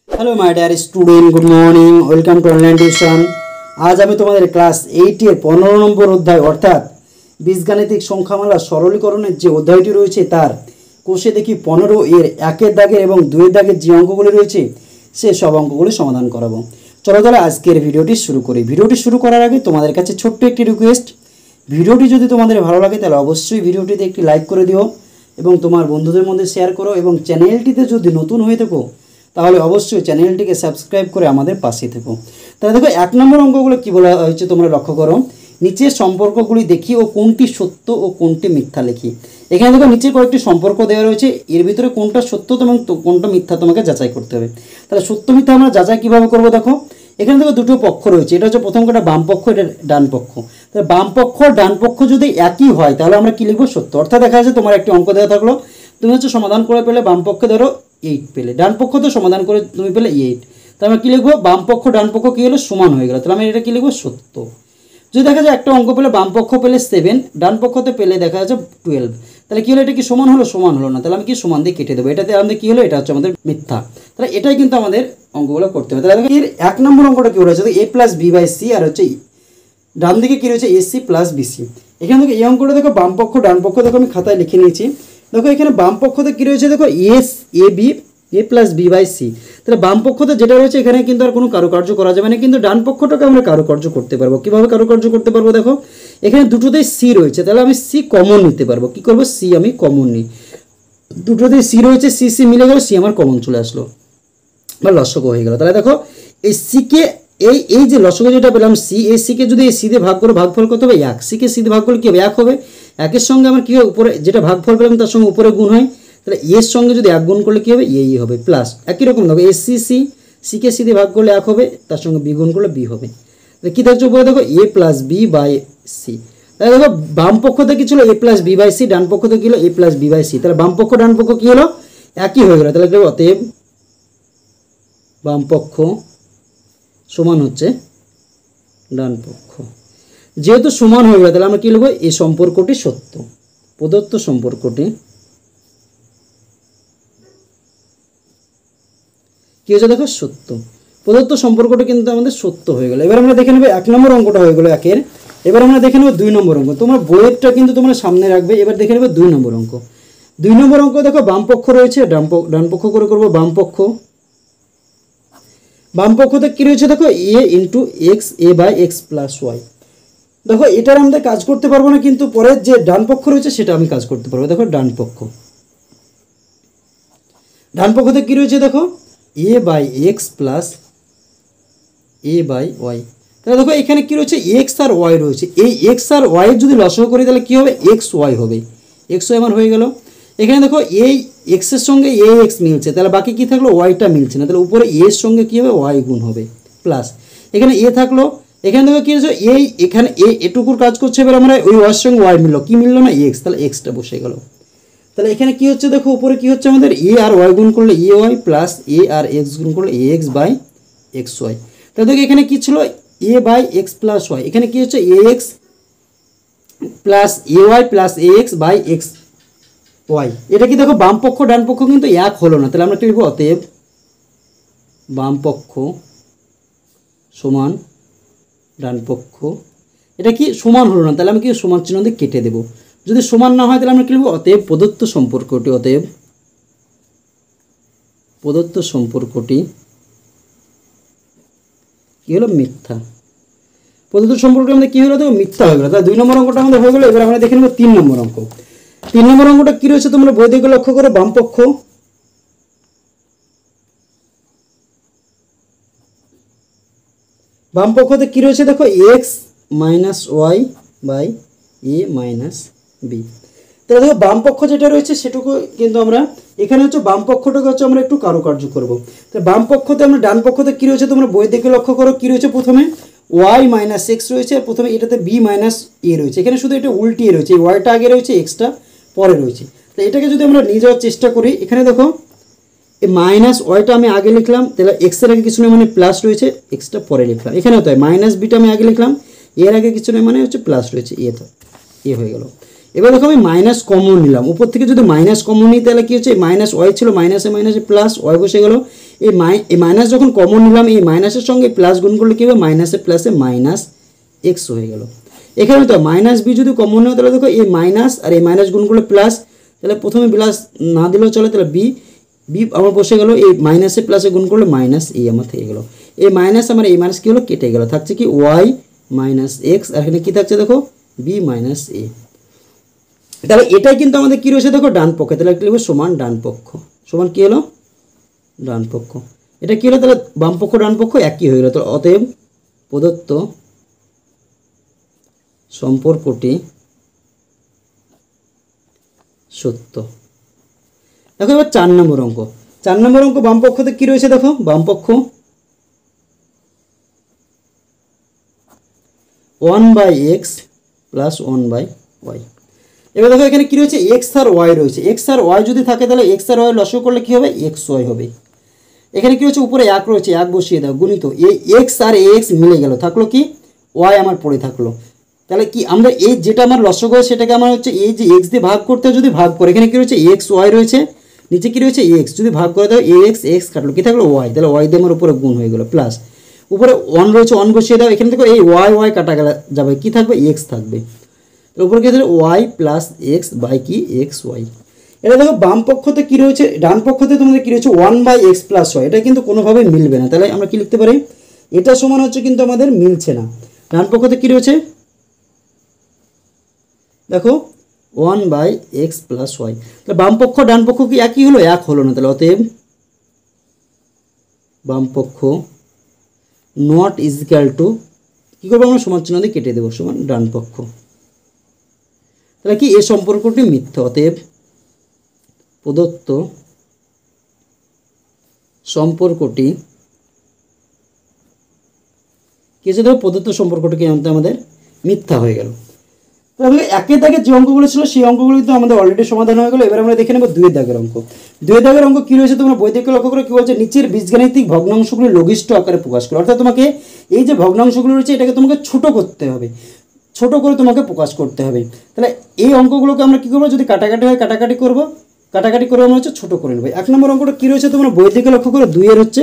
Hello my dear student, good morning, welcome to online tuition. आज আমি তোমাদের class 8 এর 15 নম্বর অধ্যায় অর্থাৎ বীজগাণিতিক সংখ্যামালা সরলীকরণের যে অধ্যায়টি রয়েছে তার কোষে দেখি 15 এর 1 এর দাগের এবং 2 এর দাগের যে অঙ্কগুলো রয়েছে সে সব অঙ্কগুলো সমাধান করাবো। চলো তাহলে আজকের ভিডিওটি শুরু করি। ভিডিওটি শুরু করার আগে তোমাদের কাছে ছোট্ট একটি রিকোয়েস্ট, ভিডিওটি যদি তোমাদের ভালো লাগে তাহলে অবশ্যই ভিডিওটিতে একটি লাইক করে দিও এবং তোমার বন্ধুদের মধ্যে শেয়ার করো, এবং চ্যানেলটিতে যদি নতুন হয়ে থাকো তাহলে অবশ্যই চ্যানেলটিকে সাবস্ক্রাইব করে আমাদের পাশে থেকো। তাহলে দেখো 1 নম্বর অঙ্কগুলো কি বলা হয়েছে তোমরা লক্ষ্য করো। নিচের সম্পর্কগুলি দেখি ও কোনটি সত্য ও কোনটি মিথ্যা লিখি। এখানে দেখো নিচে কয়েকটি সম্পর্ক দেওয়া রয়েছে, এর ভিতরে কোনটা সত্য এবং কোনটা মিথ্যা তোমাকে যাচাই করতে হবে। তাহলে সত্য মিথ্যা আমরা যাচাই কীভাবে করবো দেখো, এখানে দেখো দুটো পক্ষ রয়েছে, এটা হচ্ছে প্রথম কটা বাম পক্ষ, এটা ডান পক্ষ। তাহলে বাম পক্ষ ডান পক্ষ যদি একই হয় তাহলে আমরা কী লিখবো, সত্য। অর্থাৎ দেখা যাচ্ছে তোমার একটি অঙ্ক দেওয়া থাকলো, তুমি হচ্ছে সমাধান করে পেলে বাম পক্ষে ধরো 8 পেলে, ডান পক্ষ তো সমাধান করে তুমি পেলে 8, তাহলে আমরা কী লিখবো, বাম পক্ষ ডান পক্ষ কী হলো, সমান হয়ে গেল, তাহলে আমি এটা কী লিখবো, সত্য। যদি দেখা যায় একটা অঙ্ক পেলে বাম পক্ষ পেলে 7, ডান পক্ষতে পেলে দেখা যাচ্ছে 12, তাহলে কী হলো, এটা কি সমান হলো, সমান হলো না, তাহলে আমি কি সমান দিয়ে কেটে দেবো, এটাতে আমাদের কী হলো, এটা হচ্ছে আমাদের মিথ্যা। তাহলে এটাই কিন্তু আমাদের অঙ্কগুলো করতে হবে। তাহলে এর 1 নম্বর অঙ্কটা কী রয়েছে, a + b/c আর হচ্ছে ডান দিকে কী রয়েছে, ac + bc। এখানে দেখো এই অঙ্কটা দেখো বাম পক্ষ ডান পক্ষ দেখো আমি খাতায় লিখে নিয়েছি। দেখো এখানে বাম পক্ষতে কী রয়েছে, দেখো a + b/c। তাহলে বাম পক্ষতে যেটা রয়েছে এখানে কিন্তু আর কোনো কারুকার্য করা যাবে না, কিন্তু ডান পক্ষটাকে আমরা কারুকার্য করতে পারবো। কীভাবে কারুকার্য করতে পারবো দেখো, এখানে দুটোতেই c রয়েছে, তাহলে আমি c কমন নিতে পারবো। কী করবো, c আমি কমন নিই, দুটোতেই c রয়েছে, c মিলে গেল, c আমার কমন চলে আসলো বা লসগু হয়ে গেল। তাহলে দেখো এই সিকে এই যে লসগু যেটা পেলাম c, এই সিকে যদি এই সি দিয়ে ভাগ করে ভাগফল কত হবে 1, সিকে সি দিয়ে ভাগ করলে কী হবে, 1 হবে। 1-এর সঙ্গে আমার কী হয়, উপরে যেটা ভাগফল পেলাম তার সঙ্গে উপরে গুণ হয়, তাহলে এর সঙ্গে যদি 1 গুণ করলে কী হবে, এই হবে প্লাস। একই রকম দেখো এ সিকে সি দিয়ে ভাগ করলে 1 হবে, তার সঙ্গে বি গুণ করলে বি হবে। তাহলে কী থাকছে উপরে দেখো a + b/c। তাহলে দেখো বাম পক্ষতে কী ছিল, a + b/c, ডান পক্ষতে কী হলো, a + b/c। তাহলে বাম পক্ষ ডান পক্ষ কী হলো, একই হয়ে গেল। তাহলে দেখো অতএব বাম পক্ষ সমান হচ্ছে ডান পক্ষ। যেহেতু সমান হয়ে গেল তাহলে আমরা কী লিখব, এই সম্পর্কটি সত্য, প্রদত্ত সম্পর্কটি কী হয়েছে দেখো, সত্য। প্রদত্ত সম্পর্কটা কিন্তু আমাদের সত্য হয়ে গেল। এবার আমরা দেখে নেব 1 নম্বর অঙ্কটা হয়ে গেলো 1-এর। এবার আমরা দেখে নেব 2 নম্বর অঙ্ক। তোমরা বইয়েরটা কিন্তু তোমরা সামনে রাখবে। এবার দেখে নেব 2 নম্বর অঙ্ক। 2 নম্বর অঙ্ক দেখো বাম পক্ষ রয়েছে, ডান পক্ষ করে করবো বাম পক্ষ। বাম পক্ষতে কী রয়েছে দেখো, a/x + y। দেখো এটার আমাদের কাজ করতে পারবো না, কিন্তু পরের যে ডান পক্ষ রয়েছে সেটা আমি কাজ করতে পারবো। দেখো ডান পক্ষতে কী রয়েছে দেখো, a/x + a/y। তাহলে দেখো এখানে কী রয়েছে, x আর y রয়েছে। এই x আর y যদি লসাগু করি তাহলে কী হবে, xy হবে, xy আমার হয়ে গেল। এখানে দেখো এই এক্সের সঙ্গে ax মিলছে, তাহলে বাকি কী থাকলো, ওয়াইটা মিলছে না, তাহলে উপরে এর সঙ্গে কী হবে, y গুণ হবে প্লাস। এখানে a থাকলো, এখানে দেখো কী হয়েছে, এখানে এটুকুর কাজ করছে। এবার আমরা ওই ওয়ার সঙ্গে y মিললো, কী মিললো না, x, তাহলে এক্সটা বসে গেল। তাহলে এখানে কী হচ্ছে দেখো, উপরে কী হচ্ছে আমাদের a আর y গুণ করলে ay প্লাস a আর x গুণ করলে ax/xy। তাহলে দেখো এখানে কী ছিল, a/x + y, এখানে কী হচ্ছে ax + ay + ax/xy। এটা কি দেখো বাম পক্ষ ডান পক্ষ কিন্তু এক হলো না, তাহলে আমরা কি লিখব, অতএব বাম পক্ষ সমান ডান পক্ষ। এটা কি সমান হলো না, তাহলে আমি কি সমান চিহ্ন দিয়ে কেটে দেব। যদি সমান না হয় তাহলে আমরা কি লিখব, অতএব প্রদত্ত সম্পর্কটি কী হলো, মিথ্যা। প্রদত্ত সম্পর্কটি আমাদের কী হলো দেখো, মিথ্যা হয়ে গেলো। তাহলে 2 নম্বর অঙ্কটা আমাদের হয়ে গেলো। এবার আমরা দেখে নেব 3 নম্বর অঙ্ক। 3 নম্বর অঙ্কটা কী রয়েছে তোমরা বই দিকে লক্ষ্য করো, বাম পক্ষ। বাম পক্ষতে কী রয়েছে দেখো, x - y/a - b। তাহলে দেখো বাম পক্ষ যেটা রয়েছে সেটুকু কিন্তু আমরা এখানে হচ্ছে বাম পক্ষটাকে হচ্ছে আমরা একটু কারুকার্য করবো। তাহলে বাম পক্ষতে আমরা ডান পক্ষতে কী রয়েছে তোমরা বই দিকে লক্ষ্য করো, কী রয়েছে প্রথমে y - x রয়েছে, আর প্রথমে এটাতে b - a রয়েছে। এখানে শুধু এটা উল্টিয়ে রয়েছে, এই ওয়াইটা আগে রয়েছে, এক্সটা পরে রয়েছে। তো এটাকে যদি আমরা নিয়ে যাওয়ার চেষ্টা করি, এখানে দেখো এই মাইনাস ওয়াইটা আমি আগে লিখলাম, তাহলে এক্সের আগে কিছু নয় মানে প্লাস রয়েছে, এক্সটা পরে লিখলাম। এখানে তো মাইনাস বিটা আমি আগে লিখলাম, এর আগে কিছু নয় মানে হচ্ছে প্লাস রয়েছে, এ হয়ে গেল। এবার দেখো আমি মাইনাস কমন নিলাম, উপর থেকে যদি মাইনাস কমন নিই তাহলে কী হচ্ছে, মাইনাস ওয়াই ছিল, মাইনাসে মাইনাসে প্লাস ওয়াই বসে গেল। এই মাইনাস যখন কমন নিলাম, এই মাইনাসের সঙ্গে প্লাস গুণ করলে কী হবে, মাইনাসে প্লাসে মাইনাস এক্স হয়ে গেল। এখানে তো মাইনাস বি যদি কমন হয় তাহলে দেখো এই মাইনাস আর এই মাইনাস গুণ করলে প্লাস, তাহলে প্রথমে প্লাস না দিলেও চলে, তাহলে বি আমার বসে গেল, এই মাইনাসে প্লাসে গুণ করলে মাইনাস এই আমার থেকে গেল। এই মাইনাস আমার এই মাইনাস কী হলো, কেটে গেল, থাকছে কি ওয়াই মাইনাস এক্স, আর এখানে কী থাকছে দেখো বি মাইনাস এ। তাহলে এটাই কিন্তু আমাদের কী রয়েছে দেখো ডান পক্ষে, তাহলে একটা লিখবে সমান ডান পক্ষ, সমান কী হলো ডান পক্ষ। এটা কী হলো, তাহলে বাম পক্ষ ডান পক্ষ একই হয়ে গেল। তো অতএব প্রদত্ত সম্পর্কটি সত্য। দেখো এবার 4 নম্বর অঙ্ক। 4 নম্বর অঙ্ক বাম পক্ষতে কী রয়েছে দেখো, বাম পক্ষ 1/x প্লাস 1/y। এবার দেখো এখানে কী রয়েছে, এক্স আর ওয়াই রয়েছে। এক্স আর ওয়াই যদি থাকে তাহলে এক্স আর ওয়াই লসাগু করলে কী হবে, এক্স ওয়াই হবে। এখানে কী রয়েছে, উপরে 1 রয়েছে, 1 বসিয়ে দাও, গুণিত এই এক্স আর এক্স মিলে গেল, থাকলো কি ওয়াই আমার পড়ে থাকলো। তাহলে কি আমরা এই যেটা আমার লসাগু হয় সেটাকে আমার হচ্ছে এই যে এক্স দিয়ে ভাগ করতে যদি ভাগ করে, এখানে কী রয়েছে এক্স ওয়াই রয়েছে, নিচে কী রয়েছে এক্স, যদি ভাগ করে দাও এক্স এক্স কাটলো, কী থাকলো ওয়াই, তাহলে ওয়াই দিয়ে আমার উপরে গুণ হয়ে গেলো, প্লাস উপরে 1 রয়েছে 1 বসিয়ে দাও, এখানে দেখো এই ওয়াই ওয়াই কাটা গেলে যাবে, কী থাকবে এক্স থাকবে, তাহলে উপরে কী থাকবে ওয়াই প্লাস এক্স বাই কি এক্স ওয়াই। এটা দেখো বাম পক্ষতে কী রয়েছে, ডান পক্ষতে তোমাদের কী রয়েছে 1/x প্লাস ওয়াই, এটা কিন্তু কোনোভাবে মিলবে না, তাহলে আমরা কী লিখতে পারি, এটা সমান হচ্ছে কিন্তু আমাদের মিলছে না। ডান পক্ষতে কী রয়েছে দেখো 1/x প্লাস ওয়াই, তাহলে বাম পক্ষ ডান পক্ষ কি একই হলো, এক হলো না, তাহলে অতএব বাম পক্ষ নট ইজিক্যাল টু, কী করবো আমরা সমান চিহ্ন দিয়ে কেটে দেবো, সমান ডান পক্ষ, তাহলে কি এই সম্পর্কটি মিথ্যা। অতএব প্রদত্ত সম্পর্কটি কি হচ্ছে দেখো, প্রদত্ত সম্পর্কটি কি আমাদের মিথ্যা হয়ে গেল। তাহলে একের দাগের যে অঙ্কগুলো ছিল সেই অঙ্কগুলো কিন্তু আমাদের অলরেডি সমাধান হয়ে গেলো। এবার আমরা দেখে নেব 2 দাগের অঙ্ক। 2 দাগের অঙ্ক কী রয়েছে তোমরা বই থেকে লক্ষ্য করে, কী বলছে, নিচের বীজগাণিতিক ভগ্নাংশগুলি লঘিষ্ঠ আকারে প্রকাশ করো। অর্থাৎ তোমাকে এই যে ভগ্নাংশগুলো রয়েছে এটাকে তোমাকে ছোট করতে হবে, ছোট করে তোমাকে প্রকাশ করতে হবে। তাহলে এই অঙ্কগুলোকে আমরা কী করবো, যদি কাটাকাটি হয় কাটাকাটি করবো, কাটাকাটি করে আমরা হচ্ছে ছোটো করে নেবো। 1 নম্বর অঙ্কটা কী রয়েছে তোমরা বই থেকে লক্ষ্য করো, 2 এর হচ্ছে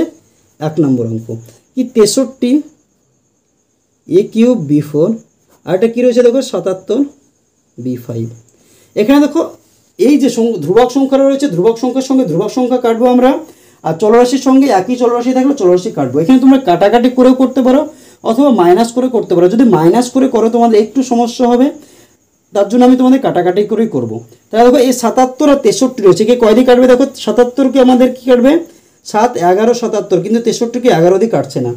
1 নম্বর অঙ্ক কি 63 a³ b4, আর এটা কী রয়েছে দেখো 77 b5। এখানে দেখো এই যে ধ্রুবক সংখ্যা রয়েছে, ধ্রুবক সংখ্যার সঙ্গে ধ্রুবক সংখ্যা কাটবো আমরা, আর চলরাশির সঙ্গে একই চলরাশি থাকলে চলরাশি কাটবো। এখানে তোমরা কাটাকাটি করেও করতে পারো অথবা মাইনাস করে করতে পারো। যদি মাইনাস করে করো তোমাদের একটু সমস্যা হবে, তার জন্য আমি তোমাদের কাটাকাটি করেই করবো। তাহলে দেখো এই 77 আর 63 রয়েছে, কে কয় দিয়ে কাটবে দেখো, 77কে আমাদের কী কাটবে 7, 11, 77, কিন্তু 63কে 11 দিয়ে কাটছে না।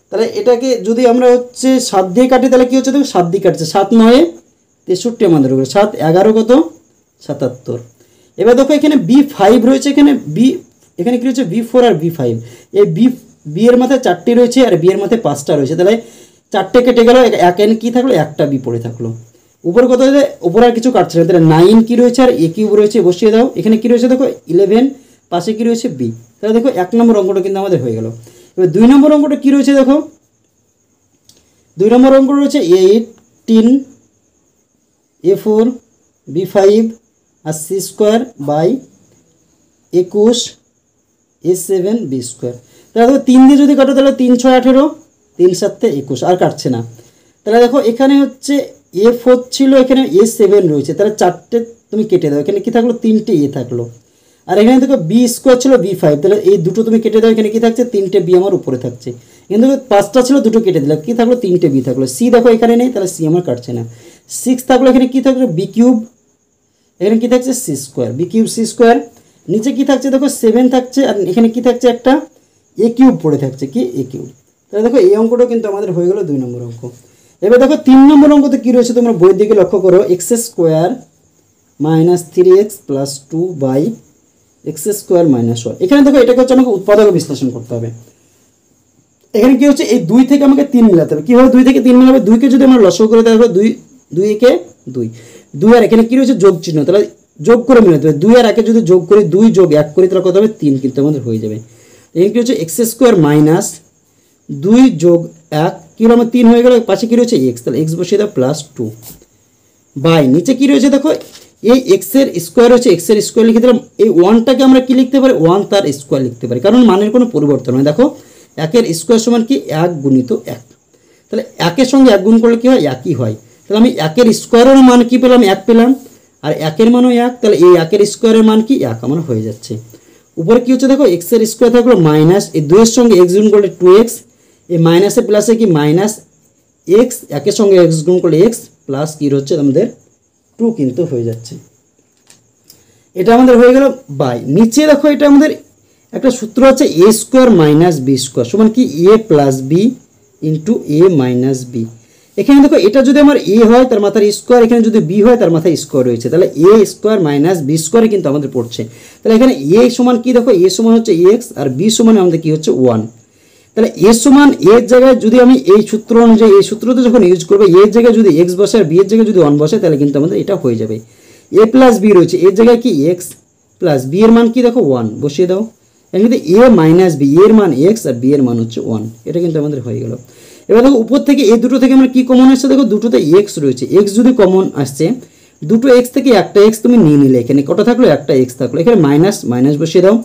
তাহলে এটাকে যদি আমরা হচ্ছে 7 দিয়ে কাটি তাহলে কী হচ্ছে দেখো 7 দিয়ে কাটছে, 7 9 63 আমাদের উপরে, 7 11 কত 77। এবার দেখো এখানে b5 রয়েছে, এখানে কী রয়েছে b4 আর b5। এই বি এর মাথায় 4টি রয়েছে আর বি এর মাথায় 5টা রয়েছে, তাহলে 4টে কেটে গেল, এক এন কী থাকলো, একটা বি পড়ে থাকলো। উপরে কত হয়েছে, উপরে আর কিছু কাটছে না, তাহলে 9 কী রয়েছে আর a³ রয়েছে, বসিয়ে দাও। এখানে কী রয়েছে দেখো 11, পাশে কী রয়েছে বি, তাহলে দেখো 1 নম্বর অঙ্কটা কিন্তু আমাদের হয়ে গেল। এবার 2 নম্বর অঙ্কটা কী রয়েছে দেখো, 2 নম্বর অঙ্ক রয়েছে 18 a4 b5 R c² by 21 a7 b²। তাহলে দেখো 3 দিয়ে যদি কাটো তাহলে 3 6 18, 3 7 21, আর কাটছে না। তাহলে দেখো এখানে হচ্ছে a4 ছিল, এখানে a7 রয়েছে, তাহলে 4টে তুমি কেটে দাও, এখানে কী থাকলো 3টে a থাকলো, আর এখানে দেখো b² ছিল b5, তাহলে এই দুটো তুমি কেটে দাও, এখানে কী থাকছে 3টে b আমার উপরে থাকছে, কিন্তু 5টা ছিল, দুটো কেটে দিলে কী থাকলো 3টে b থাকলো। c দেখো এখানে নেই, তাহলে c আমার কাটছে না। 6 থাকলো, এখানে কী থাকলো b³, এখানে কী থাকছে c², b³ c², নিচে কী থাকছে দেখো 7 থাকছে, আর এখানে কী থাকছে একটা a³ পড়ে থাকছে, কি a³। তাহলে দেখো এই অঙ্কটা কিন্তু আমাদের হয়ে গেল 2 নম্বর অঙ্ক। এবার দেখো 3 নম্বর অঙ্কতে কী রয়েছে তোমরা বইয়ের দিকে লক্ষ্য করো, x² - 3x + 2 বাই x² - 1। এখানে দেখো এটাকে হচ্ছে আমাকে উৎপাদক বিশ্লেষণ করতে হবে। এখানে কী হচ্ছে এই 2 থেকে আমাকে 3 মিলাতে হবে। কীভাবে 2 থেকে 3 মিলাবে, 2কে যদি আমরা লসাগু করে দেওয়া হবে 2 একে 2 আর এখানে কী রয়েছে যোগ চিহ্ন, তাহলে যোগ করে মিলাতে হবে। 2 আর 1 যদি যোগ করি, 2 যোগ 1 করি, তাহলে কত হবে 3 কিন্তু আমাদের হয়ে যাবে। এখানে কী হচ্ছে x² - 2 যোগ 1 কী হলো আমার 3 হয়ে গেল, পাশে কী রয়েছে x, তাহলে x বসিয়ে দাও +2। বাই নিচে কি রয়েছে দেখো এই এক্সের স্কোয়ার রয়েছে, এক্সের স্কোয়ার লিখে দিলাম। এই ওয়ানটাকে আমরা কি লিখতে পারি, ওয়ান তার স্কোয়ার লিখতে পারি, কারণ মানের কোনো পরিবর্তন হয়। দেখো একের স্কোয়ার সমান কি 1 গুণিত 1, তাহলে একের সঙ্গে 1 গুণ করলে কি হয়, একই হয়। তাহলে আমি একের স্কোয়ারের মান কি পেলাম, 1 পেলাম, আর একের মানও 1, তাহলে এই একের স্কোয়ারের মান কি 1 আমার হয়ে যাচ্ছে। উপরে কি হচ্ছে দেখো এক্সের স্কোয়ার থাকলো মাইনাস এই 2 এর সঙ্গে এক্স গুণ করলে 2x, এই মাইনাসে প্লাসে কি মাইনাস এক্স, একের সঙ্গে এক্স গুণ করলে এক্স প্লাস কি হচ্ছে আমাদের 2 কিন্তু হয়ে যাচ্ছে। এটা আমাদের হয়ে গেল বাই। নিচে দেখো এটা আমাদের একটা সূত্র আছে এ স্কোয়ার মাইনাস বি স্কোয়ার সমান কি a plus b into a minus b. এখানে দেখো এটা যদি আমার এ হয় তার মাথার স্কোয়ার, এখানে যদি বি হয় তার মাথায় স্কোয়ার রয়েছে, তাহলে এ স্কোয়ার মাইনাস বি স্কোয়ারে কিন্তু আমাদের পড়ছে। তাহলে এখানে এ সমান কি দেখো এ সমান হচ্ছে এক্স আর বি সমান আমাদের কি হচ্ছে 1। তাহলে এ সমান এর জায়গায় যদি আমি এই সূত্র অনুযায়ী এই সূত্রতে যখন ইউজ করবো এর জায়গায় যদি এক্স বসে আর বি এর জায়গায় যদি 1 বসে তাহলে কিন্তু আমাদের এটা হয়ে যাবে। এ প্লাস বি রয়েছে, এর জায়গায় কি এক্স প্লাস বি এর মান কি দেখো 1 বসিয়ে দাও, এখানে এ মাইনাস বি এর মান এক্স আর বি এর মান হচ্ছে 1, এটা কিন্তু আমাদের হয়ে গেল। এবার দেখো উপর থেকে এই দুটো থেকে আমরা কি কমন আসছে, দেখো দুটোতে এক্স রয়েছে, এক্স যদি কমন আসছে দুটো এক্স থেকে একটা এক্স তুমি নিয়ে নিলে, এখানে কটা থাকলো একটা এক্স থাকলো, এখানে মাইনাস মাইনাস বসিয়ে দাও।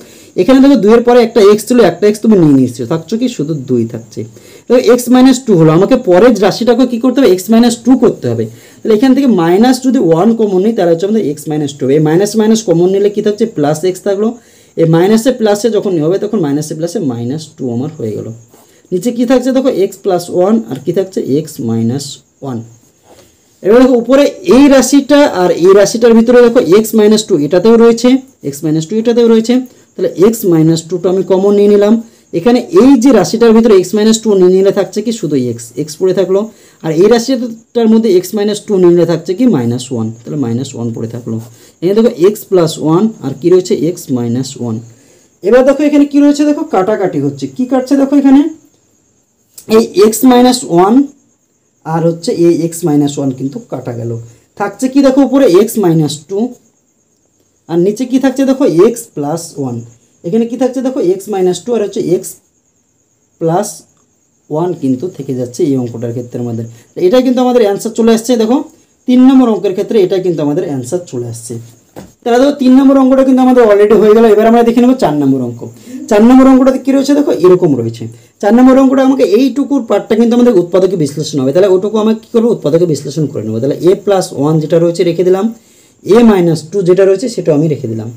এখানে দেখো 2 এর পরে একটা এক্স ছিল, একটা এক্স তুমি নিয়ে নিয়েছো, থাকছো কি শুধু 2 থাকছে। দেখো এক্স মাইনাস 2 হলো, আমাকে পরের রাশিটাকে কি করতে হবে এক্স মাইনাস 2 করতে হবে। তাহলে এখান থেকে মাইনাস যদি 1 কমন নিই তাহলে হচ্ছে আমাদের এক্স মাইনাস 2 হবে। এই মাইনাস মাইনাস কমন নিলে কি থাকছে প্লাস এক্স থাকলো, এই মাইনাসে প্লাসে যখন হবে তখন মাইনাসে প্লাসে মাইনাস 2 আমার হয়ে গেল। নিচে কি থাকছে দেখো এক্স প্লাস 1 আর কি থাকছে এক্স মাইনাস 1। এবার দেখো উপরে এই রাশিটা আর এই রাশিটার ভিতরে দেখো এক্স মাইনাস 2 এটাতেও রয়েছে, এক্স মাইনাস 2 এটাতেও রয়েছে, তাহলে এক্স মাইনাস 2টা আমি কমন নিয়ে নিলাম। এখানে এই যে রাশিটার ভিতরে এক্স মাইনাস 2 নিয়ে নিলে থাকছে কি শুধু এক্স, এক্স পড়ে থাকলো, আর এই রাশিটার মধ্যে এক্স মাইনাস 2 নিয়ে নিলে থাকছে কি মাইনাস 1, তাহলে মাইনাস 1 পড়ে থাকলো। এখানে দেখো এক্স প্লাস 1 আর কি রয়েছে এক্স মাইনাস 1। এবার দেখো এখানে কি রয়েছে দেখো কাটাকাটি হচ্ছে, কি কাটছে দেখো এখানে এই এক্স মাইনাস 1 আর হচ্ছে এই এক্স মাইনাস 1 কিন্তু কাটা গেল, থাকছে কি দেখো উপরে এক্স মাইনাস 2 আর নিচে কি থাকছে দেখো এক্স প্লাস 1। এখানে কি থাকছে দেখো এক্স মাইনাস 2 আর হচ্ছে এক্স প্লাস 1 কিন্তু থেকে যাচ্ছে এই অঙ্কটার ক্ষেত্রে আমাদের। এটাই কিন্তু আমাদের অ্যান্সার চলে আসছে, দেখো 3 নম্বর অঙ্কের ক্ষেত্রে এটা কিন্তু আমাদের অ্যান্সার চলে আসছে। তাহলে দেখো 3 নম্বর অঙ্কটা কিন্তু আমাদের অলরেডি হয়ে গেল। এবার আমরা দেখে নেব 4 নম্বর অঙ্ক। 4 নম্বর অঙ্কটাতে কী রয়েছে দেখো এরকম রয়েছে। 4 নম্বর অঙ্কটা আমাকে এইটুকুর পার্টটা কিন্তু আমাদের উৎপাদকে বিশ্লেষণ হবে, তাহলে ওটুকু আমাকে কী করবো উৎপাদকে বিশ্লেষণ করে নেবো। তাহলে এ প্লাস 1 যেটা রয়েছে রেখে দিলাম, এ মাইনাস 2 যেটা রয়েছে সেটাও আমি রেখে দিলাম।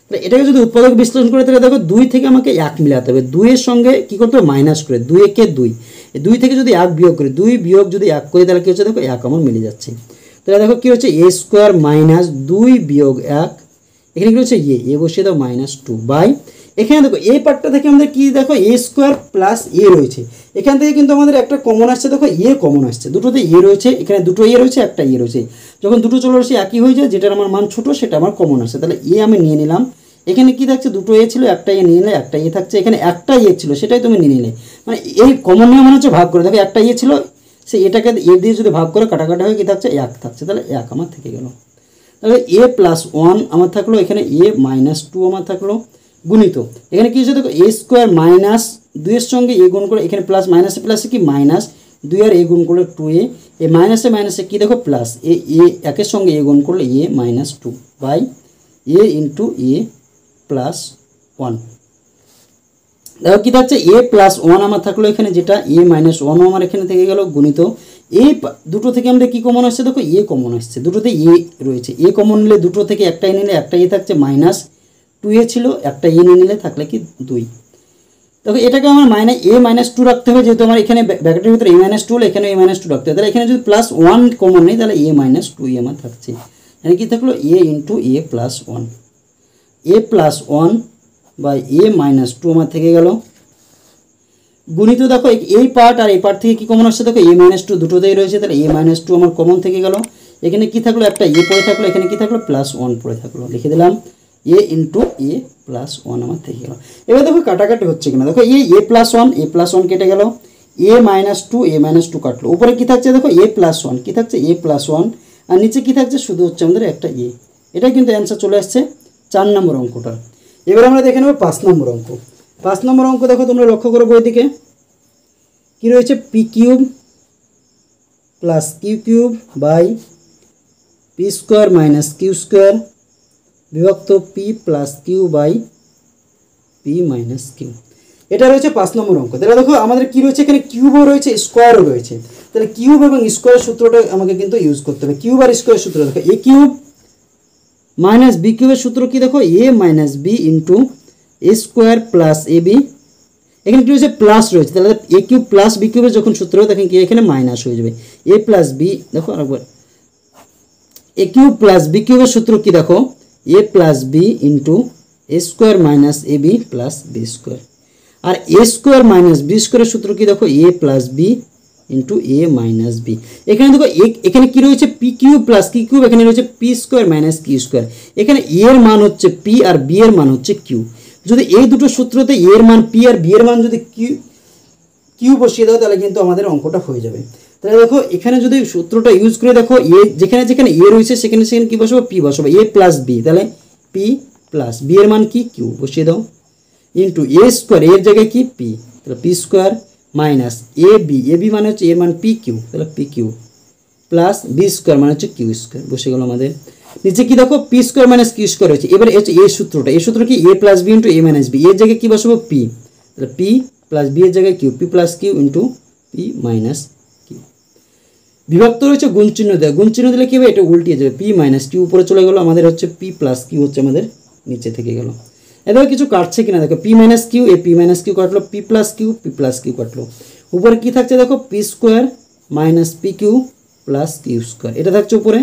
তাহলে এটাকে যদি উৎপাদক বিশ্লেষণ করে তাহলে দেখো 2 থেকে আমাকে 1 মিলাতে হবে, 2 এর সঙ্গে কী করতে হবে মাইনাস করে, 2 একে 2, এই 2 থেকে যদি 1 বিয়োগ করি, 2 বিয়োগ যদি 1 করি তাহলে কী হচ্ছে দেখো 1 আমার মিলে যাচ্ছে। তাহলে দেখো কী হচ্ছে এ স্কোয়ার মাইনাস 2 বিয়োগ 1, এখানে কি হচ্ছে এ বসিয়ে দাও মাইনাস 2 বাই, এখানে দেখো এই পার্টটা থেকে আমাদের কি দেখো এ স্কোয়ার প্লাস এ রয়েছে, এখান থেকে কিন্তু আমাদের একটা কমন আসছে, দেখো এ কমন আসছে, দুটোতে এ রয়েছে, এখানে দুটো এ রয়েছে একটা এ রয়েছে, যখন দুটো চলে আসে একই হয়ে যায়, যেটার আমার মান ছোটো সেটা আমার কমন আসছে, তাহলে এ আমি নিয়ে নিলাম। এখানে কি থাকছে দুটো এ ছিল একটা এ নিয়ে নিলে, একটা এ থাকছে, এখানে একটা এ ছিল সেটাই তুমি নিয়ে নিলে, মানে এই কমন নিয়ে মনে হচ্ছে ভাগ করে, দেখো একটা এ ছিল সে এটাকে এ দিয়ে যদি ভাগ করে কাটাকাটা হয়ে কি থাকছে 1 থাকছে, তাহলে 1 আমার থেকে গেল। তাহলে এ প্লাস 1 আমার থাকলো, এখানে এ মাইনাস 2 আমার থাকলো, গুণিত এখানে কি হচ্ছে দেখো এ স্কোয়ার মাইনাস 2 এর সঙ্গে এ গুণ করে, এখানে প্লাস মাইনাসে প্লাসে কি মাইনাস 2 আর এ গুণ করলে 2a, এ মাইনাসে মাইনাসে কি দেখো প্লাস এ একের সঙ্গে এ গুণ করলে a minus 2 by a into a plus 1। দেখো কী থাকছে এ প্লাস 1 আমার থাকলো এখানে, যেটা এ মাইনাস 1ও আমার এখানে থেকে গেল, গুণিত এই দুটো থেকে আমাদের কী কমন আসছে দেখো এ কমন আসছে, দুটোতে এ রয়েছে, এ কমন নিলে দুটো থেকে একটাই নিলে একটা এ থাকছে মাইনাস 2a ছিল, একটা এ নিয়ে নিলে থাকলে কি 2। দেখো এটাকে আমার এ মাইনাস 2 রাখতে হবে, যেহেতু আমার এখানে ব্র্যাকেটের ভিতরে এ মাইনাস 2 হলে এখানে এ মাইনাস 2 রাখতে হবে, তাহলে এখানে যদি প্লাস 1 কমন নেই তাহলে এ মাইনাস 2 আমার থাকছে, এখানে কি থাকলো a into a plus 1, a plus 1 by a minus 2 আমার থেকে গেল, গুণিত দেখো এই পার্ট আর এই পার্ট থেকে কি কমন আসছে দেখো এ মাইনাস 2 দুটোতেই রয়েছে, তাহলে এ মাইনাস 2 আমার কমন থেকে গেল, এখানে কি থাকলো একটা এ পড়ে থাকলো, এখানে কি থাকলো প্লাস 1 পড়ে থাকলো, লিখে দিলাম এ ইন্টু এ প্লাস 1 আমার থেকে গেল। এবার দেখো কাটাকাটি হচ্ছে কিনা, দেখো এ প্লাস 1 কেটে গেল, এ মাইনাস 2 কাটলো, উপরে কি থাকছে দেখো এ প্লাস 1 কি থাকছে এ প্লাস 1 আর নিচে কি থাকছে শুধু হচ্ছে আমাদের একটা এ, এটা কিন্তু অ্যান্সার চলে আসছে 4 নম্বর অঙ্কটা। এবার আমরা দেখে নেব 5 নম্বর অঙ্ক। 5 নম্বর অঙ্ক দেখো তোমরা লক্ষ্য করো বই দিকে কী রয়েছে, p cube plus q cube by p square minus q square বিভক্ত p plus q by p minus q. এটা রয়েছে 5 নম্বর অঙ্ক। তাহলে দেখো আমাদের কি রয়েছে এখানে, কিউবও রয়েছে স্কোয়ারও রয়েছে। তাহলে কিউব এবং স্কোয়ারের সূত্রটা আমাকে কিন্তু ইউজ করতে হবে। কিউব আর স্কোয়ারের সূত্র দেখো, এ কিউব মাইনাস বি কিউবের সূত্র কি দেখো, এ minus B into a square plus A B. এখানে কি রয়েছে, প্লাস রয়েছে, তাহলে এ কিউব প্লাস বি কিউবের যখন সূত্র হবে তখন কি এখানে মাইনাস হয়ে যাবে। এ প্লাস বি দেখো আরেকবার, এ কিউব প্লাস বি কিউবের সূত্র কি দেখো, a plus b into a square minus a b plus b square. আর এ স্কোয়ার মাইনাস বি স্কোয়ারের সূত্র কি দেখো, a plus b into a minus b. এখানে দেখো এখানে কি রয়েছে, p cube plus q cube, এখানে রয়েছে p square minus q square. এখানে এর মান হচ্ছে পি আর বি এর মান হচ্ছে কিউ। যদি এই দুটো সূত্রতে এর মান পি আর বি এর মান যদি কিউ বসিয়ে দাও তাহলে কিন্তু আমাদের অঙ্কটা হয়ে যাবে। তাহলে দেখো এখানে যদি সূত্রটা ইউজ করে দেখো, এ যেখানে যেখানে এ রয়েছে সেখানে সেখানে কি বসাবো, পি বসাবো, এ প্লাস বি, তাহলে পি প্লাস বি এর মান কি কিউ বসিয়ে দাও, ইন্টু এ স্কোয়ার এর জায়গায় কি পি, তাহলে p square minus a b মানে হচ্ছে এর মান পি কিউ, তাহলে p q plus b square মানে হচ্ছে কিউ স্কোয়ার বসে গেল আমাদের। নিচে কি দেখো, p square minus q square হচ্ছে। এবারে হচ্ছে এই সূত্রটা, এই সূত্র কি a plus b into a minus b, এর জায়গায় কি বসাবো পি, তাহলে পি প্লাস বি এর জায়গায় q, p plus q into p minus q. বিভক্ত রয়েছে গুণ চিহ্ন দেয়, গুণ চিহ্ন দিলে কি হবে, এটা উল্টিয়ে যাবে, পি মাইনাস কিউ উপরে চলে গেলো, আমাদের হচ্ছে পি প্লাস কিউ হচ্ছে আমাদের নিচে থেকে গেল। এবার কিছু কাটছে কিনা দেখো, পি মাইনাস কিউ, এ পি মাইনাস কিউ কাটলো, পি প্লাস কিউ কাটলো। উপরে কি থাকছে দেখো, p square minus p q plus q square, এটা থাকছে উপরে।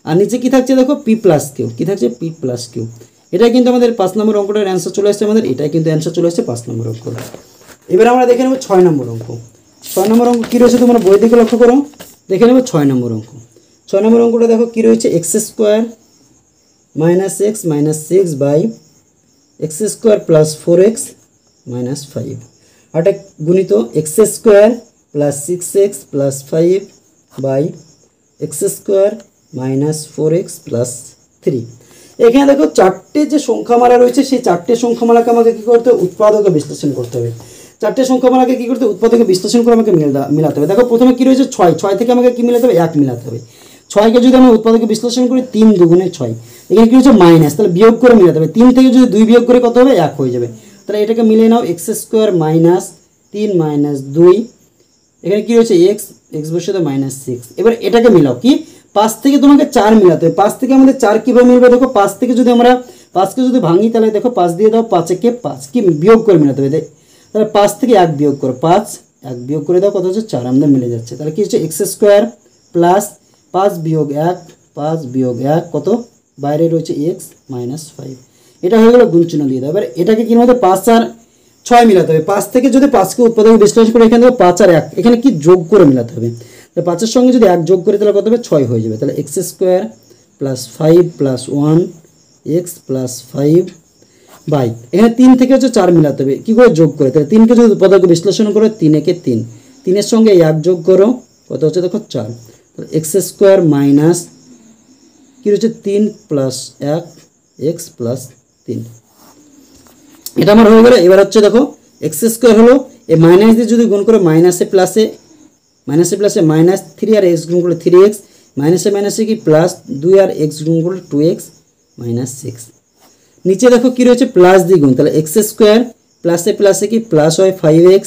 আর নিচে কি থাকছে দেখো, পি প্লাস কিউ, কি থাকছে পি প্লাস কিউ। এটা কিন্তু আমাদের 5 নম্বর অঙ্কটার অ্যান্সার চলে আসছে আমাদের, এটাই কিন্তু অ্যান্সার চলে আসছে 5 নম্বর অঙ্ক। এবার আমরা দেখে নেব 6 নম্বর অঙ্ক। 6 নম্বর অঙ্ক কী রয়েছে তোমরা বই দিকে লক্ষ্য করো, দেখে নেব 6 নম্বর অঙ্ক। 6 নম্বর অঙ্কটা দেখো কী রয়েছে, x square minus x minus 6 by x square plus 4x minus 5, এটা গুণিত x square plus 6x plus 5 by x square minus 4x plus 3। এখানে দেখো চারটে যে সংখ্যামালা রয়েছে সেই চারটে সংখ্যামালাকে আমাকে কী করতে হবে, উৎপাদকে বিশ্লেষণ করতে হবে। চারটে সংখ্যামালাকে কী করতে হবে, উৎপাদকে বিশ্লেষণ করে আমাকে মিলাতে হবে। দেখো প্রথমে কী রয়েছে 6 থেকে আমাকে কী মিলাতে হবে, 1 মিলাতে হবে। 6কে যদি আমরা উৎপাদকে বিশ্লেষণ করি 3 দুগুণে 6, এখানে কী হচ্ছে মাইনাস, তাহলে বিয়োগ করে মিলাতে হবে। 3 থেকে যদি 2 বিয়োগ করে কত হবে, 1 হয়ে যাবে। তাহলে এটাকে মিলিয়ে নাও, এক্স স্কোয়ার মাইনাস 3 মাইনাস 2, এখানে কী রয়েছে এক্স বসে তো মাইনাস 6। এবার এটাকে মিলাও, কি 5 থেকে তোমাকে 4 মিলাতে হবে। 5 থেকে আমাদের 4 কীভাবে মিলবে, দেখো 5 থেকে যদি আমরা 5কে যদি ভাঙি তাহলে দেখো 5 দিয়ে দাও, 5 5 কি বিয়োগ করে মিলাতে হবে। তাহলে 5 থেকে 1 বিয়োগ করো, 1 বিয়োগ করে দাও, কত হচ্ছে 4, আমাদের মিলে যাচ্ছে। তাহলে কী হচ্ছে এক্স স্কোয়ার প্লাস 5 বিয়োগ 1 কত, বাইরে রয়েছে এক্স মাইনাস 5। এটা হয়ে গেল গুণ চিহ্ন দিয়ে দাও। এবার এটাকে কি মধ্যে 5 আর 6 মিলাতে হবে। 5 থেকে যদি 5কে উৎপাদকে বিশ্লেষণ করে এখানে দেখো 5 আর 1 এখানে কি যোগ করে মিলাতে হবে। তাহলে 5-এর সঙ্গে যদি 1 যোগ করে তাহলে কত হবে, 6 হয়ে যাবে। তাহলে x square plus 5 plus 1 x plus 5 by, এখানে 3 থেকে হচ্ছে 4 মিলাতে হবে, কী করে যোগ করে। তাহলে 3কে যদি উৎপাদকে বিশ্লেষণ করো 3 একে 3, 3-এর সঙ্গে 1 যোগ করো, কত হচ্ছে দেখো 4। তাহলে এক্স স্কোয়ার মাইনাস কী রয়েছে 3 প্লাস 1 এক্স প্লাস 3, এটা আমার হয়ে গেল। এবার হচ্ছে দেখো এক্স স্কোয়ার হলো এই মাইনাস দিয়ে যদি গুণ করে মাইনাসে প্লাসে মাইনাস 3 আর এক্স গুণ করলে 3x, মাইনাসে কি প্লাস 2 আর এক্স গুণ করলে 2x মাইনাস 6। নিচে দেখো কী রয়েছে প্লাস দিয়ে গুণ, তাহলে এক্স স্কোয়ার প্লাসে কি প্লাস হয় 5x,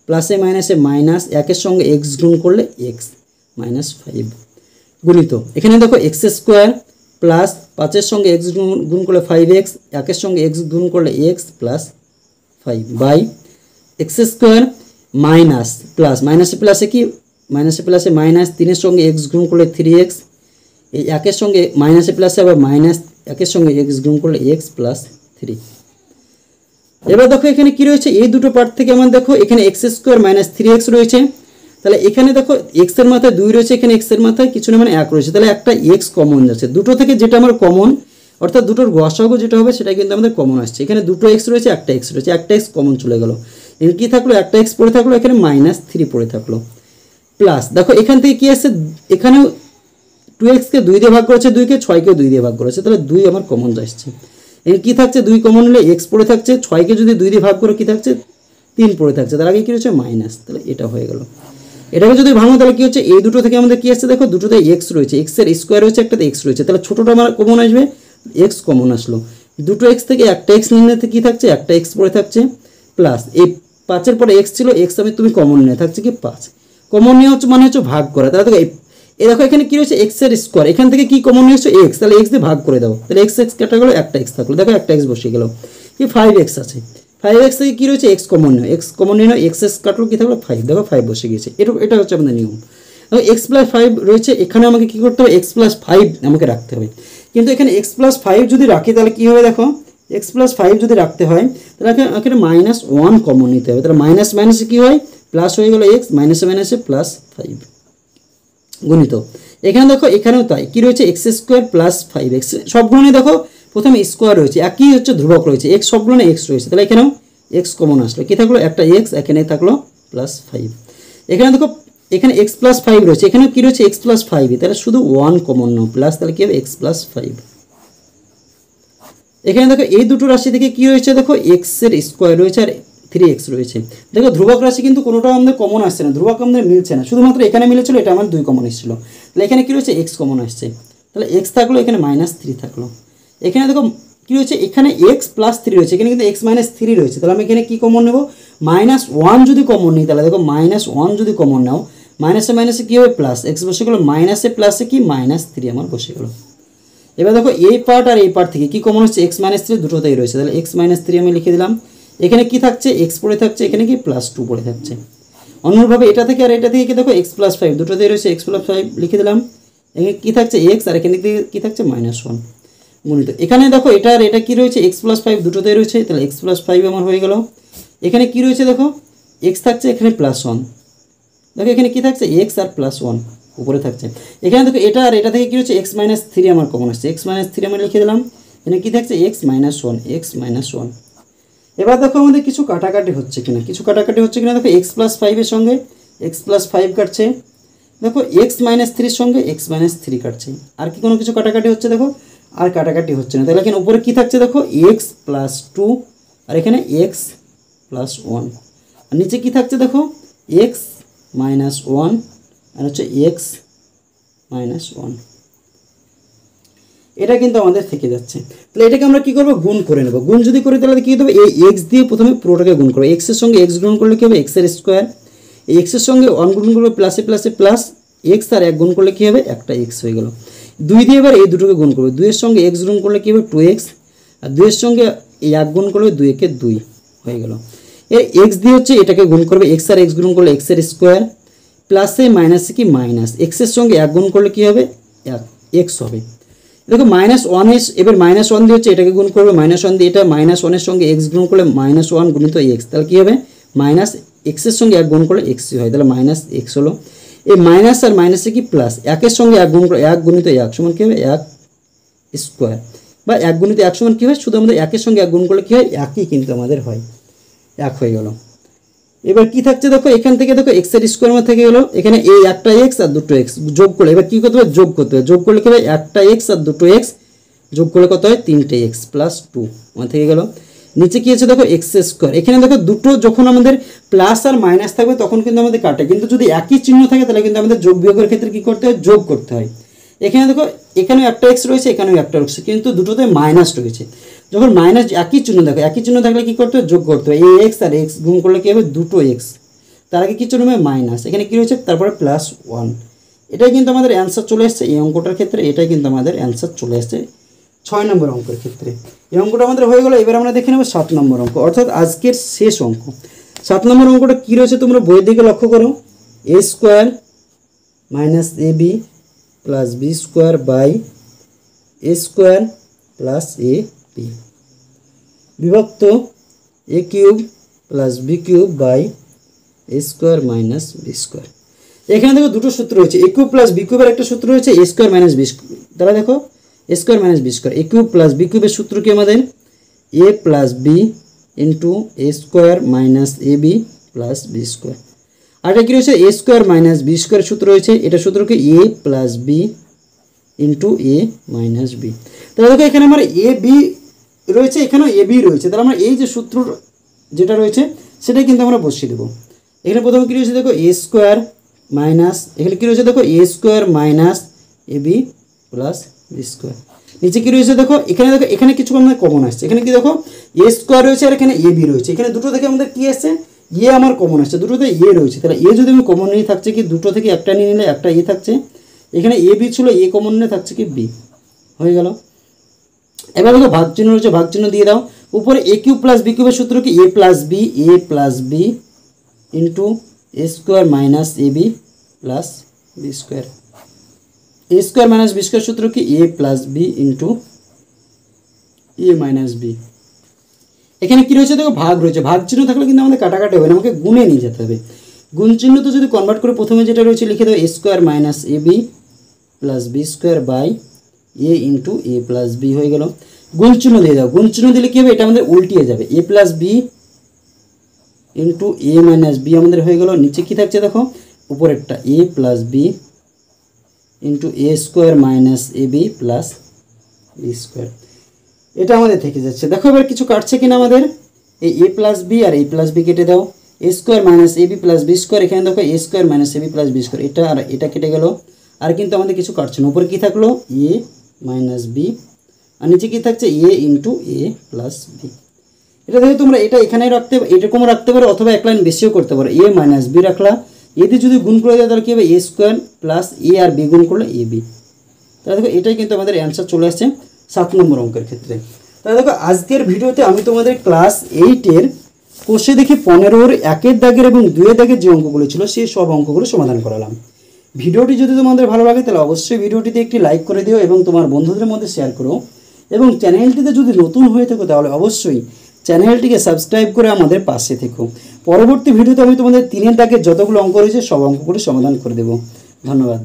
প্লাসে মাইনাসে মাইনাস 1-এর সঙ্গে এক্স গুণ করলে এক্স মাইনাস 5 গুণিত। এখানে দেখো এক্স স্কোয়ার প্লাস 5-এর সঙ্গে এক্স গুণ করলে 5x, 1-এর সঙ্গে এক্স গুণ করলে x plus 5 by x square minus plus মাইনাসে কি মাইনাস 3-এর সঙ্গে এক্স গুণ করলে 3x, এই 1-এর সঙ্গে মাইনাসে প্লাসে আবার মাইনাস 1-এর সঙ্গে এক্স গুণ করলে এক্স প্লাস 3। এবার দেখো এখানে কি রয়েছে, এই দুটো পার্ট থেকে আমার দেখো এখানে এক্স স্কোয়ার মাইনাস 3x রয়েছে। তাহলে এখানে দেখো এক্সের মাথায় 2 রয়েছে, এখানে এক্সের মাথায় কিছু না মানে 1 রয়েছে, তাহলে একটা এক্স কমন যাচ্ছে। দুটো থেকে যেটা আমার কমন, অর্থাৎ দুটোর গসাগু যেটা হবে সেটা কিন্তু আমাদের কমন আসছে। এখানে দুটো এক্স রয়েছে, একটা এক্স রয়েছে, একটা এক্স কমন চলে গেল। এখানে কী থাকলো, একটা এক্স পড়ে থাকলো, এখানে মাইনাস 3 পড়ে থাকলো। প্লাস দেখো এখান থেকে কী আসছে, এখানেও 2x-কে 2 দিয়ে ভাগ করেছে, 2-কে 6-কেও 2 দিয়ে ভাগ করেছে, তাহলে 2 আমার কমন আসছে। এখানে কী থাকছে, 2 কমন হলে এক্স পড়ে থাকছে, 6-কে যদি 2 দিয়ে ভাগ করে কী থাকছে 3 পড়ে থাকছে, তার আগে কী রয়েছে মাইনাস, তাহলে এটা হয়ে গেল। এটাকে যদি ভাঙো তাহলে কি হচ্ছে, এই দুটো থেকে আমাদের কি আসছে দেখো, দুটোতে এক্স রয়েছে, এক্স এর স্কোয়ার রয়েছে, একটাতে এক্স রয়েছে, তাহলে ছোটোটা আমার কমন আসবে, এক্স কমন আসলো। দুটো এক্স থেকে একটা এক্স নিতে কী থাকছে, একটা এক্স পরে থাকছে প্লাস এই 5-এর পরে এক্স ছিল, এক্স তুমি কমন নিয়ে থাকছে কি 5, কমন নিয়ে হচ্ছে মানে হচ্ছে ভাগ করা। তাহলে দেখো এই দেখো এখানে কি রয়েছে, এক্স এর স্কোয়ার, এখান থেকে কি কমন নিয়ে এসছো এক্স, তাহলে এক্স দিয়ে ভাগ করে দাও, তাহলে এক্স এক্স কেটে গেলো, একটা এক্স থাকলো, দেখো একটা এক্স বসে গেলো, কি 5x আছে, 5x থেকে কী রয়েছে এক্স কমন নিও, এক্স কমন নিয়ে নাও, এক্স এক্স কাটলো কি থাকলো 5, দেখো 5 বসে গিয়েছে। এটা হচ্ছে আমাদের নিয়ম। এক্স প্লাস 5 রয়েছে, এখানে আমাকে কী করতে হবে, এক্স প্লাস 5 আমাকে রাখতে হবে, কিন্তু এখানে এক্স প্লাস 5 যদি রাখি তাহলে কী হবে দেখো, এক্স প্লাস 5 যদি রাখতে হয় তাহলে এখানে -1 কমন নিতে হবে, তাহলে মাইনাস মাইনাসে কী হয়, প্লাস হয়ে গেলো এক্স, মাইনাসে মাইনাসে প্লাস 5 গুণিত। এখানে দেখো এখানেও তাই, কী রয়েছে এক্স স্কোয়ার প্লাস 5x, সবগুলো দেখো প্রথমে স্কোয়ার রয়েছে, একই হচ্ছে ধ্রুবক রয়েছে, এক্স সবগুলো এক্স রয়েছে, তাহলে এখানেও এক্স কমন আসলো, কী থাকলো একটা এক্স, এখানে থাকলো প্লাস 5। এখানে দেখো এখানে এক্স প্লাস 5 রয়েছে, এখানে কী রয়েছে এক্স প্লাস 5, তাহলে শুধু 1 কমন নাও প্লাস, তাহলে কী হবে এক্স প্লাস 5। এখানে দেখো এই দুটো রাশি থেকে কী রয়েছে দেখো, এক্স এর স্কোয়ার রয়েছে আর 3x রয়েছে, দেখো ধ্রুবক রাশি কিন্তু কোনোটাও আমাদের কমন আসছে না, ধ্রুবক আমাদের মিলছে না, শুধুমাত্র এখানে মিলেছিল, এটা আমার 2 কমন এসেছিলো, তাহলে এখানে কী রয়েছে এক্স কমন আসছে, তাহলে এক্স থাকলো, এখানে -3 থাকলো। এখানে দেখো কী রয়েছে, এখানে এক্স প্লাস 3 রয়েছে, এখানে কিন্তু এক্স -3 রয়েছে, তাহলে আমি এখানে কী কমন নেবো, -1 যদি কমন নিই, তাহলে দেখো -1 যদি কমন নাও, মাইনাসে মাইনাসে কী হবে প্লাস, এক্স বসে গেলো, মাইনাসে প্লাসে কি -3 আমার বসে গেলো। এবার দেখো এই পার্ট আর এই পার্ট থেকে কী কমন হচ্ছে, এক্স -3 দুটোতেই রয়েছে, তাহলে এক্স -3 আমি লিখে দিলাম, এখানে কি থাকছে এক্স পড়ে থাকছে, এখানে কি +2 পড়ে থাকছে। অন্যভাবে এটা থেকে আর এটা থেকে কি দেখো এক্স প্লাস 5 দুটোতেই রয়েছে, এক্স প্লাস 5 লিখে দিলাম, এখানে কী থাকছে এক্স, আর এখানে কী থাকছে -1 গুণিত। এখানে দেখো এটা আর এটা কী রয়েছে এক্স প্লাস 5 দুটোতেই রয়েছে, তাহলে এক্স প্লাস 5 আমার হয়ে গেল। এখানে কী রয়েছে দেখো এক্স থাকছে, এখানে +1, দেখো এখানে কী থাকছে এক্স আর +1 উপরে থাকছে। এখানে দেখো এটা আর এটা থেকে কী হচ্ছে এক্স -3 আমার কমন আসছে, এক্স -3 আমি লিখে দিলাম, এখানে কী থাকছে এক্স -1। এবার দেখো আমাদের কিছু কাটাকাটি হচ্ছে কিনা, দেখো এক্স প্লাস 5-এর সঙ্গে এক্স প্লাস 5 কাটছে, দেখো এক্স -3-এর সঙ্গে এক্স -3 কাটছে, আর কি কোনো কিছু কাটাকাটি হচ্ছে দেখো, আর কাটাকাটি হচ্ছে না, তাহলে এখানে উপরে কী থাকছে দেখো এক্স প্লাস 2 আর এখানে এক্স প্লাস 1, আর নিচে কী থাকছে দেখো এক্স -1 আর হচ্ছে এক্স -1, এটা কিন্তু আমাদের থেকে যাচ্ছে। তাহলে এটাকে আমরা কী করবো, গুণ করে নেব। গুণ যদি করি তাহলে কী হবে, এই এক্স দিয়ে প্রথমে পুরোটাকে গুণ করবো, এক্সের সঙ্গে এক্স গুণ করলে কী হবে এক্সের স্কোয়ার, এই এক্সের সঙ্গে 1 গুণ করবে প্লাসে প্লাসে প্লাস, এক্স আর 1 গুণ করলে কী হবে একটা এক্স হয়ে গেল। 2 দিয়ে এবার এই দুটোকে গুণ করবে, 2 এর সঙ্গে এক্স গুণ করলে কী হবে 2x, আর 2 এর সঙ্গে এই 1 গুণ করলে 2 একে 2 হয়ে গেল। এর এক্স দিয়ে হচ্ছে এটাকে গুণ করবে, এক্স আর এক্স গুণ করলে এক্সের স্কোয়ার, প্লাসে মাইনাসে কি মাইনাস, এক্সের সঙ্গে 1 গুণ করলে কী হবে এক্স হবে। দেখো -1 এবার -1 দিয়ে হচ্ছে এটাকে গুণ করবে, -1 দিয়ে এটা -1-এর সঙ্গে এক্স গুণ করলে -1 গুণিত এক্স, তাহলে কী হবে মাইনাস এক্সের সঙ্গে 1 গুণ করলে এক্সই হয়, তাহলে -x হলো। এই মাইনাস আর মাইনাসে কি প্লাস, 1-এর সঙ্গে 1 গুণ করে 1 গুণিত 1 সমান কী হবে 1 স্কোয়ার, বা 1 গুণিত 1 সমান কী হয়, শুধু আমাদের 1-এর সঙ্গে 1 গুণ করলে কী হয় 1ই কিন্তু আমাদের হয়, 1 হয়ে গেল। এবার কি থাকছে দেখো, এখান থেকে দেখো এক্স এর স্কোয়ার আমার থেকে গেলো, এখানে এই একটা এক্স আর দুটো এক্স যোগ করলে এবার কী করতে হবে যোগ করতে হবে, যোগ করলে কী হবে একটা এক্স আর দুটো এক্স যোগ করলে কত হয় 3টে এক্স প্লাস 2 আমার থেকে গেল। নিচে কী আছে দেখো এক্স স্কোয়ার, এখানে দেখো দুটো যখন আমাদের প্লাস আর মাইনাস থাকবে তখন কিন্তু আমাদের কাটে, কিন্তু যদি একই চিহ্ন থাকে তাহলে কিন্তু আমাদের যোগ বিয়োগের ক্ষেত্রে কী করতে হয় যোগ করতে হয়। এখানে দেখো এখানেও একটা এক্স রয়েছে, এখানেও একটা এক্স, কিন্তু দুটোতে মাইনাস রয়েছে, যখন মাইনাস একই চিহ্ন দেখো একই চিহ্ন থাকলে কী করতে হবে যোগ করতে হবে, এই এক্স আর এক্স গুণ করলে কী হবে দুটো এক্স, তার আগে কী চিহ্ন হবে মাইনাস, এখানে কী রয়েছে তারপরে +1, এটাই কিন্তু আমাদের অ্যান্সার চলে এসছে এই অঙ্কটার ক্ষেত্রে, এটাই কিন্তু আমাদের অ্যান্সার চলে এসছে 6 নম্বর অঙ্কের ক্ষেত্রে। এই অঙ্কটা আমাদের হয়ে গেলো। এবার আমরা দেখে নেব 7 নম্বর অঙ্ক, অর্থাৎ আজকের শেষ অঙ্ক। 7 নম্বর অঙ্কটা কী রয়েছে তোমরা বইয়ের দিকে লক্ষ্য করো, a² - ab + b² a² + ab বিভক্ত a³ + b³ a² - b²। এখানে দেখো দুটো সূত্র রয়েছে, a³ + b³ একটা সূত্র রয়েছে, a² - b², তাহলে দেখো a² - b², a³ + b³ এর সূত্র কি আমাদের a + b * a² - ab + b²। আর এটা কী রয়েছে a² - b² সূত্র রয়েছে, এটা সূত্র কি a + b * a - b। তাহলে দেখো এখানে আমার a b রয়েছে, এখানেও a b রয়েছে, তাহলে আমরা এই যে সূত্র যেটা রয়েছে সেটাই কিন্তু আমরা বসিয়ে দেবো। এখানে প্রথমে কী রয়েছে দেখো a² মাইনাস এখানে কী রয়েছে দেখো এ square minus a b plus b square. নিচে কী রয়েছে দেখো এখানে কিছু আমাদের কমন আসছে, এখানে কি দেখো এ স্কোয়ার রয়েছে আর এখানে এ বি রয়েছে, এখানে দুটো থেকে আমাদের কী আসছে এ আমার কমন আসছে, দুটোতে এ রয়েছে, তাহলে এ যদি আমি কমন নিয়ে থাকছে কি দুটো থেকে একটা নিয়ে নিলে একটা এ থাকছে, এখানে এ বি ছিল এ কমন নিয়ে থাকছে কি বি, হয়ে গেল। এবার দেখো ভাগ চিহ্ন রয়েছে, ভাগ চিহ্ন দিয়ে দাও। উপরে এ কিউব প্লাস বি কিউবের সূত্র কি a plus b into a square minus a b plus b square. A square minus B square সূত্র কি a plus b into a minus b. এখানে কী রয়েছে দেখো ভাগ রয়েছে, ভাগ চিহ্ন থাকলে কিন্তু আমাদের কাটাকাটি হবে না, আমাকে গুণে নিয়ে যেতে হবে। গুণ চিহ্ন তো যদি কনভার্ট করে প্রথমে যেটা রয়েছে লিখে দেবো a square minus a b plus b square by a into a plus b হয়ে গেল। গুণ চিহ্ন দিয়ে দাও, গুণ চিহ্ন দিলে কী হবে এটা আমাদের উল্টিয়ে যাবে, এ plus b into a minus B আমাদের হয়ে গেল। নিচে কী থাকছে দেখো উপরেরটা এ plus b into a square minus a b plus b square, এটা আমাদের থেকে যাচ্ছে। দেখো এবার কিছু কাটছে কিনা আমাদের, এই এ প্লাস বি আর এ প্লাস বি কেটে দাও, এ square minus a b plus b square, এখানে দেখো এ square minus a b plus b square, এটা আর এটা কেটে গেল, আর কিন্তু আমাদের কিছু কাটছে না। উপরে কী থাকলো এ মাইনাস বি আর নিচে কী থাকছে এ ইন্টু এ প্লাস বি। এটা দেখো তোমরা এটা এখানে রাখতে এরকমও রাখতে পারো অথবা এক লাইন বেশিও করতে পারো, এ মাইনাস বি রাখলা, এতে যদি গুণ করে দেয় তাহলে কী হবে এ স্কোয়ার প্লাস এ আর বি গুণ করলে এ বি। তাহলে দেখো এটাই কিন্তু আমাদের অ্যান্সার চলে আসছে 7 নম্বর অঙ্কের ক্ষেত্রে। তাহলে দেখো আজকের ভিডিওতে আমি তোমাদের ক্লাস 8-এর কোষে দেখি 15-র 1-এর দাগের এবং 2-এর দাগের যে অঙ্কগুলো ছিল সেই সব অঙ্কগুলো সমাধান করালাম। ভিডিওটি যদি তোমাদের ভালো লাগে তাহলে অবশ্যই ভিডিওটিতে একটি লাইক করে দিও এবং তোমার বন্ধুদের মধ্যে শেয়ার করো, এবং চ্যানেলটিতে যদি নতুন হয়ে থাকো তাহলে অবশ্যই চ্যানেলটিকে সাবস্ক্রাইব করে আমাদের পাশে থেকো। পরবর্তী ভিডিওতে আমি তোমাদের 3-এর দাগের যতগুলো অঙ্ক রয়েছে সব অঙ্কগুলো সমাধান করে দেবো। ধন্যবাদ।